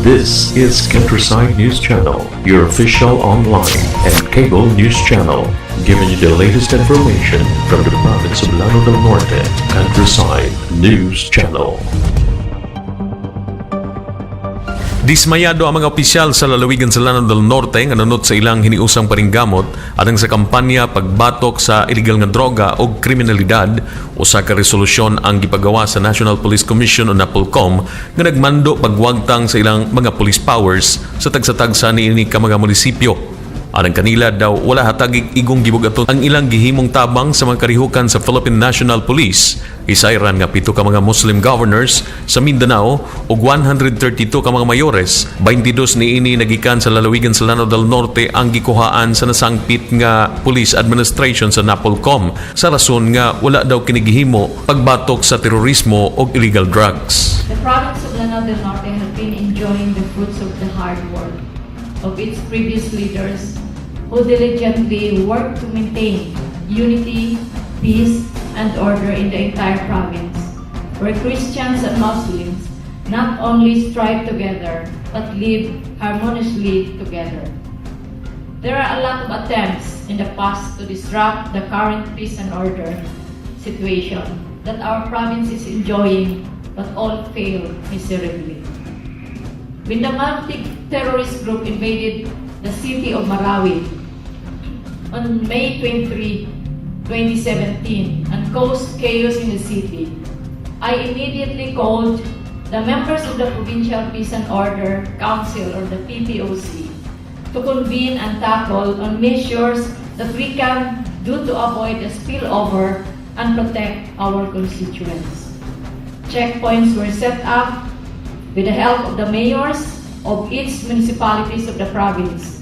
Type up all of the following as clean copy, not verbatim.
This is Countryside News Channel, your official online and cable news channel, giving you the latest information from the province of Lanao del Norte. Countryside News Channel. Dismayado ang mga opisyal sa lalawigan sa Lanao del Norte nga nunot sa ilang hiniusang paringgamot adang sa kampanya pagbatok sa illegal nga droga o kriminalidad. Usa ka resolusyon ang gipagawa sa National Police Commission o NAPOLCOM nga nagmando pagwagtang sa ilang mga police powers sa tagsatagsa niini ka mga munisipyo. Alang kanila daw wala hatag igong gibugaton ang ilang gihimong tabang sa mga karihukan sa Philippine National Police. Isayran nga 7 ka mga Muslim governors sa Mindanao ug 132 ka mga mayores. 22 niini nagikan sa lalawigan sa Lanao del Norte ang gikuhaan sa nasangpit nga police administration sa NAPOLCOM sa rason nga wala daw kini gihimo pagbatok sa terorismo ug illegal drugs. The province of Lanao del Norte has been enjoying the fruits of the hard work of its previous leaders who diligently worked to maintain unity, peace, and order in the entire province, where Christians and Muslims not only strive together, but live harmoniously together. There are a lot of attempts in the past to disrupt the current peace and order situation that our province is enjoying, but all failed miserably. When the multi-terrorist group invaded the city of Marawi on May 23, 2017 and caused chaos in the city, I immediately called the members of the Provincial Peace and Order Council or the PPOC to convene and tackle on measures that we can do to avoid a spillover and protect our constituents. Checkpoints were set up with the help of the mayors of each municipalities of the province.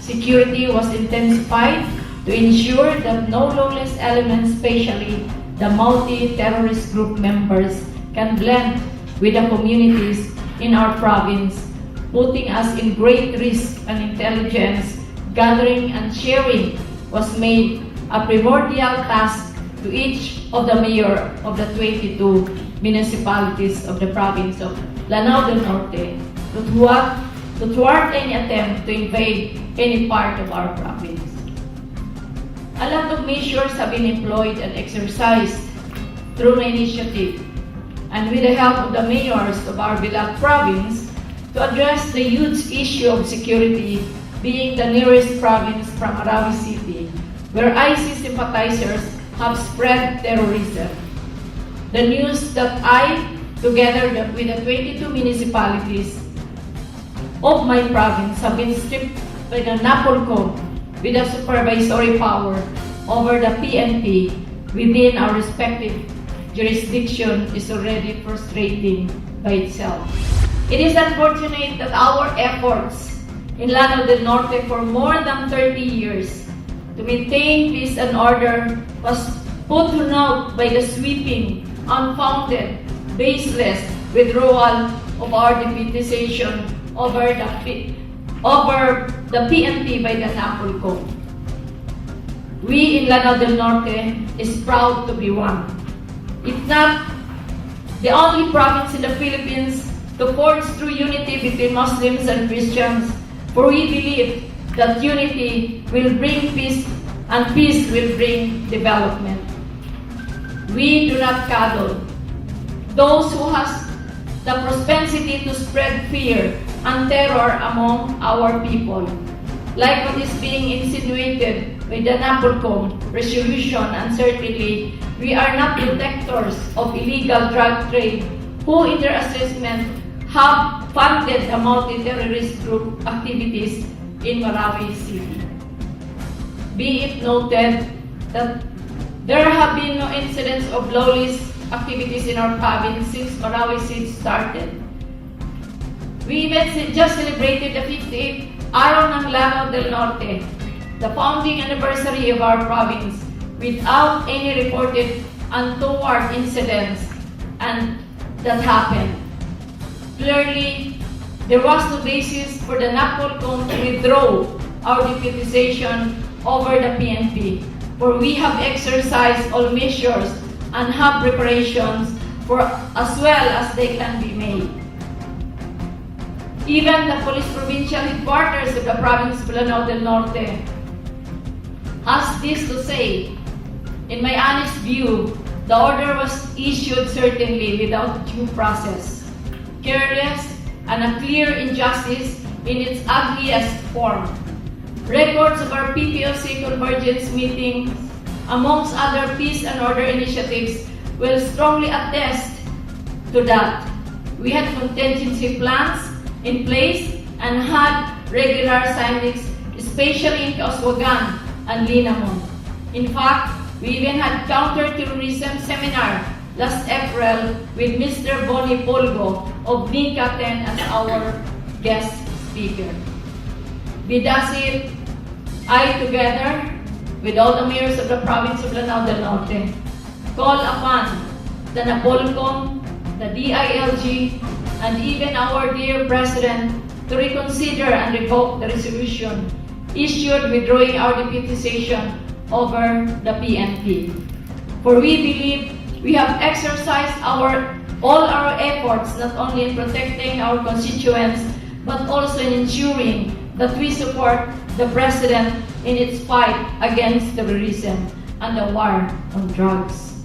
Security was intensified to ensure that no lawless elements, especially the multi-terrorist group members, can blend with the communities in our province, putting us in great risk. And intelligence gathering and sharing was made a primordial task to each of the mayor of the 22 municipalities of the province of Lanao del Norte to thwart any attempt to invade any part of our province. A lot of measures have been employed and exercised through my initiative and with the help of the mayors of our beloved province to address the huge issue of security, being the nearest province from Marawi City, where ISIS sympathizers have spread terrorism. The news that I, together with the 22 municipalities of my province, have been stripped by the NAPOLCOM with a supervisory power over the PNP within our respective jurisdiction is already frustrating by itself. It is unfortunate that our efforts in Lanao del Norte for more than 30 years to maintain peace and order was put to naught by the sweeping, unfounded, baseless withdrawal of our deputization over the PNP by the NAPOLCOM. We in Lanao del Norte is proud to be one, if not the only province in the Philippines to forge true unity between Muslims and Christians, for we believe that unity will bring peace and peace will bring development. We do not coddle those who has the propensity to spread fear and terror among our people, like what is being insinuated by the NAPOLCOM resolution, and certainly we are not protectors of illegal drug trade who in their assessment have funded the multi-terrorist group activities in Marawi City. Be it noted that there have been no incidents of lawless activities in our province since Marawi City started. We even just celebrated the 58th Araw ng Lanao del Norte, the founding anniversary of our province, without any reported untoward incidents and that happened. Clearly, there was no basis for the NAPOLCOM to withdraw our deputization over the PNP, for we have exercised all measures and have preparations for as well as they can be made. Even the police provincial headquarters of the province of Lanao del Norte has this to say: in my honest view, the order was issued certainly without due process, careless, and a clear injustice in its ugliest form. Records of our PPOC convergence meetings, amongst other peace and order initiatives, will strongly attest to that. We had contingency plans in place and had regular signings, especially in Kauswagan and Linamon. In fact, we even had counter-terrorism seminar last April with Mr. Bonnie Polgo of NICA 10 as our guest speaker. Bidasit, I together with all the mayors of the province of Lanao del Norte call upon the NAPOLCOM, the DILG, and even our dear President to reconsider and revoke the resolution issued withdrawing our deputization over the PNP. For we believe we have exercised all our efforts not only in protecting our constituents but also in ensuring that we support the President in its fight against terrorism and the war on drugs.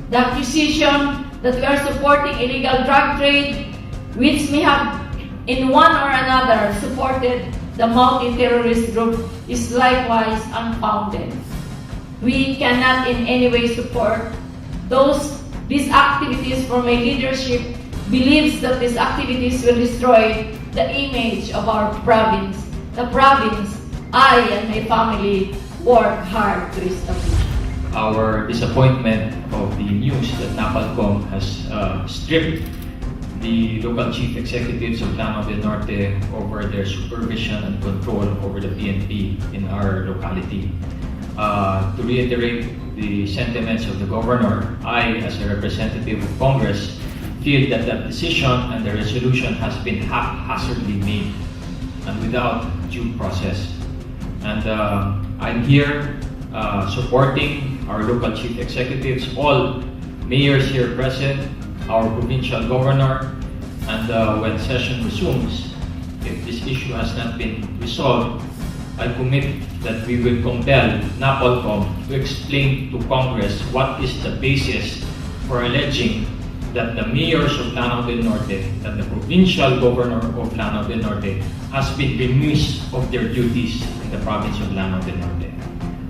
The accusation that we are supporting illegal drug trade, which may have in one or another supported the multi-terrorist group, is likewise unfounded. We cannot in any way support these activities, for my leadership believes that these activities will destroy the image of our province, the province I and my family work hard to establish. Our disappointment of the news that NAPOLCOM has stripped the local chief executives of Lanao del Norte over their supervision and control over the PNP in our locality. To reiterate the sentiments of the governor, I, as a representative of Congress, feel that that decision and the resolution has been haphazardly made and without due process. And I'm here supporting our local chief executives, all mayors here present, our provincial governor, and when session resumes, if this issue has not been resolved, I commit that we will compel NAPOLCOM to explain to Congress what is the basis for alleging that the mayors of Lanao del Norte, that the provincial governor of Lanao del Norte has been remiss of their duties in the province of Lanao del Norte.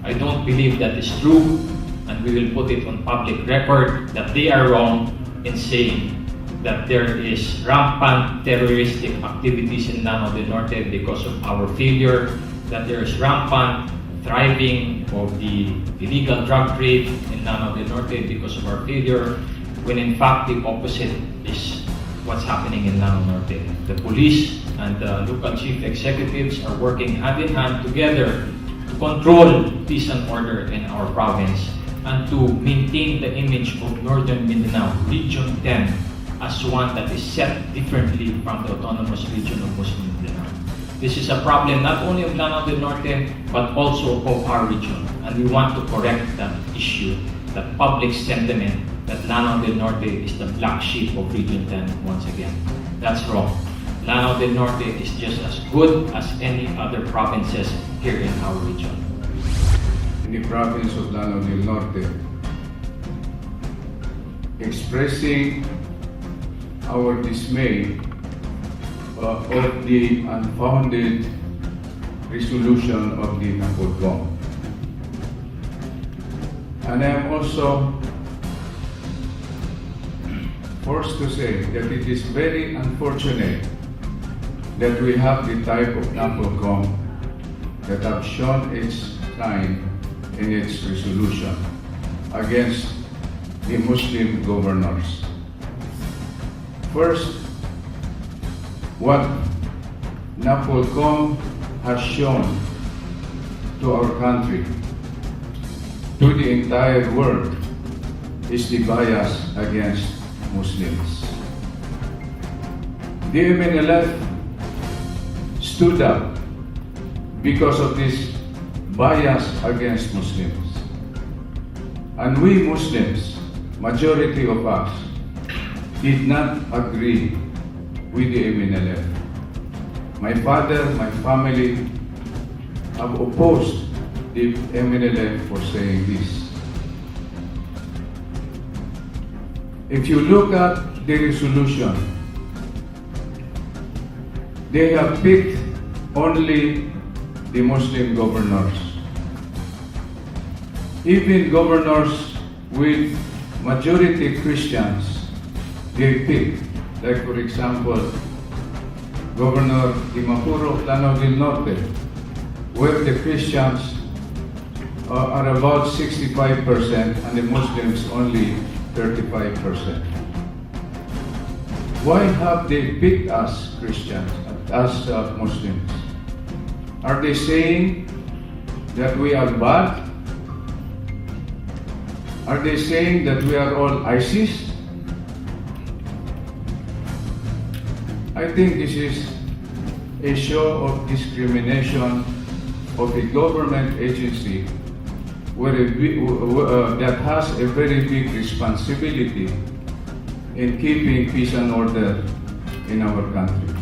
I don't believe that is true, and we will put it on public record that they are wrong in saying that there is rampant terroristic activities in Lanao del Norte because of our failure, that there is rampant thriving of the illegal drug trade in Lanao del Norte because of our failure, when in fact the opposite is what's happening in Lanao Norte. The police and the local chief executives are working hand in hand together to control peace and order in our province and to maintain the image of Northern Mindanao, Region 10, as one that is set differently from the autonomous region of Muslim Mindanao. This is a problem not only of Lanao del Norte, but also of our region. And we want to correct that issue, that public sentiment that Lanao del Norte is the black sheep of Region 10 once again. That's wrong. Lanao del Norte is just as good as any other provinces here in our region. In the province of Lanao del Norte, expressing our dismay of the unfounded resolution of the NAPOLCOM. And I am also forced to say that it is very unfortunate that we have the type of NAPOLCOM that have shown its kind in its resolution against the Muslim governors. First, what NAPOLCOM has shown to our country, to the entire world, is the bias against Muslims. The MNLF stood up because of this bias against Muslims. And we Muslims, majority of us, did not agree with the MNLF. my father, my family have opposed the MNLF for saying this. If you look at the resolution, they have picked only the Muslim governors. Even governors with majority Christians, they picked. Like for example, Governor Dimapuro of Lanao del Norte, where the Christians are about 65% and the Muslims only 35%. Why have they picked us Christians, us Muslims? Are they saying that we are bad? Are they saying that we are all ISIS? I think this is a show of discrimination of a government agency that has a very big responsibility in keeping peace and order in our country.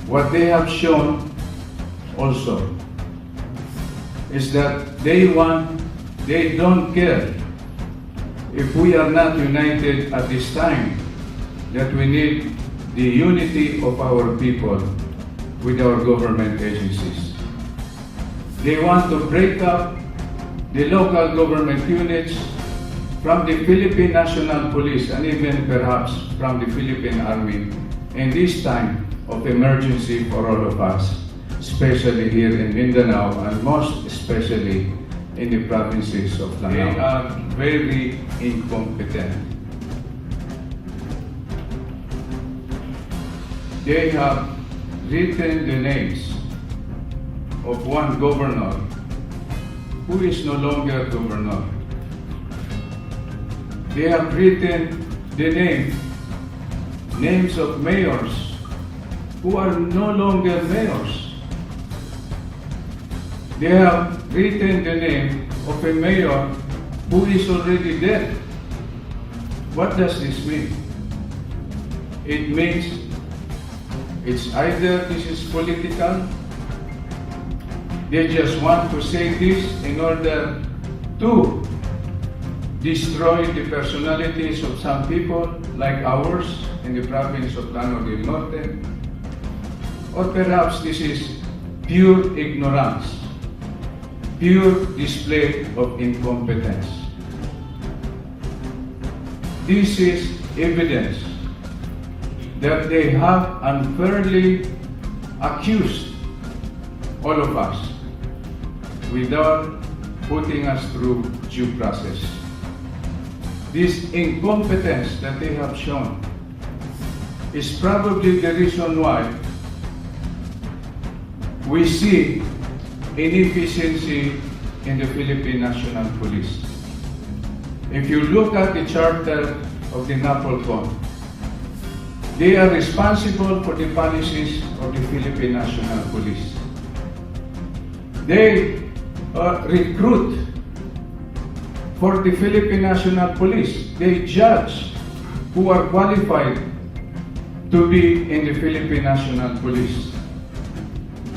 What they have shown also is that they don't care if we are not united at this time, that we need the unity of our people with our government agencies. They want to break up the local government units from the Philippine National Police and even perhaps from the Philippine Army in this time of emergency for all of us, especially here in Mindanao and most especially in the provinces of Lanao. They are very incompetent. They have written the names of one governor who is no longer governor. They have written the names of mayors who are no longer mayors. They have written the name of a mayor who is already dead. What does this mean? It means it's either this is political, they just want to say this in order to destroy the personalities of some people like ours in the province of Lanao del Norte, or perhaps this is pure ignorance, pure display of incompetence. This is evidence that they have unfairly accused all of us without putting us through due process. This incompetence that they have shown is probably the reason why we see inefficiency in the Philippine National Police. If you look at the charter of the NAPOLCOM, they are responsible for the policies of the Philippine National Police. They recruit for the Philippine National Police. They judge who are qualified to be in the Philippine National Police.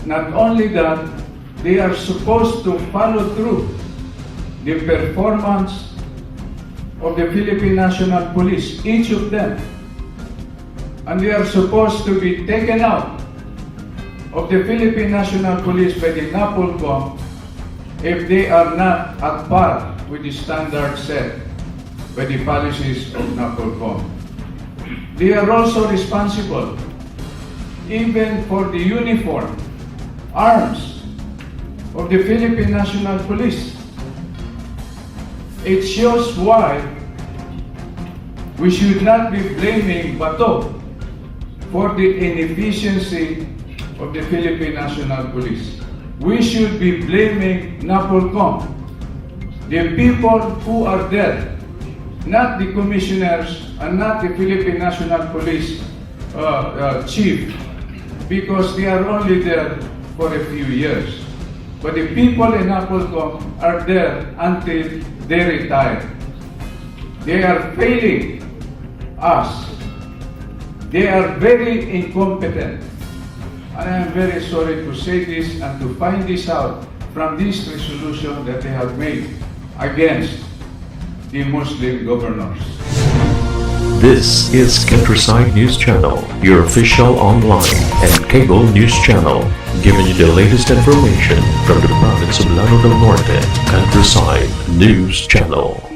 Not only that, they are supposed to follow through the performance of the Philippine National Police, each of them. And they are supposed to be taken out of the Philippine National Police by the NAPOLCOM if they are not at par with the standards set by the policies of NAPOLCOM. They are also responsible even for the uniform, arms of the Philippine National Police. It shows why we should not be blaming Bato for the inefficiency of the Philippine National Police. We should be blaming NAPOLCOM, the people who are there, not the commissioners and not the Philippine National Police chief, because they are only there for a few years. But the people in NAPOLCOM are there until they retire. They are failing us. They are very incompetent. And I am very sorry to say this and to find this out from this resolution that they have made against the Muslim governors. This is Countryside News Channel, your official online and cable news channel, giving you the latest information from the province of Lanao del Norte, Countryside News Channel.